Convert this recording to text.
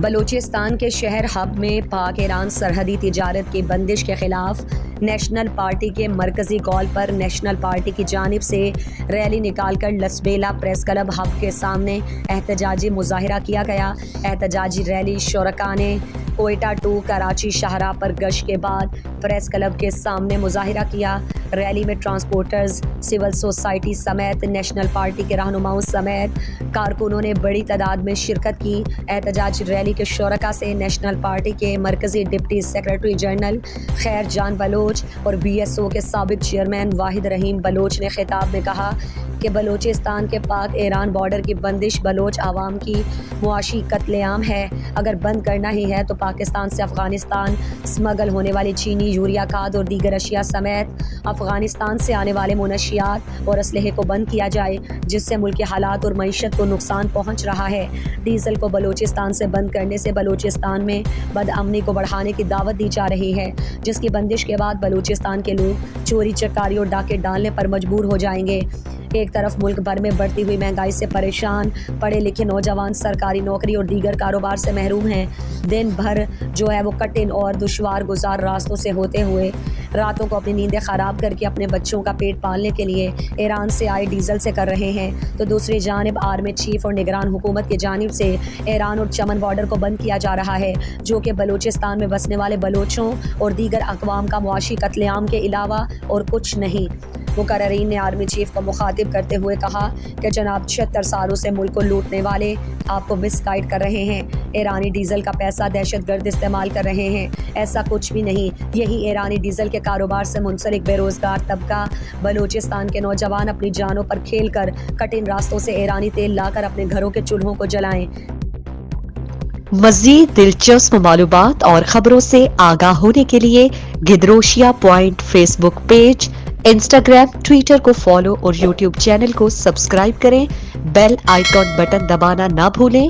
بلوچستان کے شہر حب میں پاک ایران سرحدی تجارت کی بندش کے خلاف نیشنل پارٹی کے مرکزی کال پر نیشنل پارٹی کی جانب سے ریلی نکال کر لسبیلا پریس کلب حب کے سامنے احتجاجی مظاہرہ کیا گیا۔ احتجاجی ریلی شرکاء نے کوئٹہ ٹو کراچی شاہراہ پر گشت کے بعد پریس کلب کے سامنے مظاہرہ کیا۔ ریلی میں ٹرانسپورٹرز، سول سوسائٹی سمیت نیشنل پارٹی کے رہنماؤں سمیت کارکنوں نے بڑی تعداد میں شرکت کی۔ احتجاجی ریلی کے شرکاء سے نیشنل پارٹی کے مرکزی ڈپٹی سیکرٹری جنرل خیر جان بلوچ اور بی ایس او کے سابق چیئرمین واحد رحیم بلوچ نے خطاب میں کہا کہ بلوچستان کے پاک ایران بارڈر کی بندش بلوچ عوام کی معاشی قتل عام ہے۔ اگر بند کرنا ہی ہے تو پاکستان سے افغانستان سمگل ہونے والی چینی یوریا کھاد اور دیگر اشیاء سمیت افغانستان سے آنے والے منشیات اور اسلحے کو بند کیا جائے، جس سے ملک کے حالات اور معیشت کو نقصان پہنچ رہا ہے۔ ڈیزل کو بلوچستان سے بند کرنے سے بلوچستان میں بدامنی کو بڑھانے کی دعوت دی جا رہی ہے، جس کی بندش کے بعد بلوچستان کے لوگ چوری چکاری اور ڈاکے ڈالنے پر مجبور ہو جائیں گے۔ ایک طرف ملک بھر میں بڑھتی ہوئی مہنگائی سے پریشان پڑھے لکھے نوجوان سرکاری نوکری اور دیگر کاروبار سے محروم ہیں۔ دن بھر جو ہے وہ کٹھن اور دشوار گزار راستوں سے ہوتے ہوئے راتوں کو اپنی نیندیں خراب کر کے اپنے بچوں کا پیٹ پالنے کے لیے ایران سے آئے ڈیزل سے کر رہے ہیں، تو دوسری جانب آرمی چیف اور نگران حکومت کی جانب سے ایران اور چمن بارڈر کو بند کیا جا رہا ہے، جو کہ بلوچستان میں بسنے والے بلوچوں اور دیگر اقوام کا معاشی قتل عام کے علاوہ اور کچھ نہیں۔ مقررین نے آرمی چیف کو مخاطب کرتے ہوئے کہا کہ جناب 76 سالوں سے ملک کو لوٹنے والے آپ کو مس گائیڈ کر رہے ہیں، ایرانی ڈیزل کا پیسہ دہشت گرد استعمال کر رہے ہیں، ایسا کچھ بھی نہیں۔ یہی ایرانی ڈیزل کے کاروبار سے منسلک بے روزگار طبقہ بلوچستان کے نوجوان اپنی جانوں پر کھیل کر کٹھن راستوں سے ایرانی تیل لا کر اپنے گھروں کے چولہوں کو جلائیں۔ مزید دلچسپ معلومات اور خبروں سے آگاہ ہونے کے لیے Gedrosia point Facebook page, Instagram, Twitter کو فالو اور یوٹیوب چینل کو سبسکرائب کریں۔ بیل آئیکن بٹن دبانا نہ بھولیں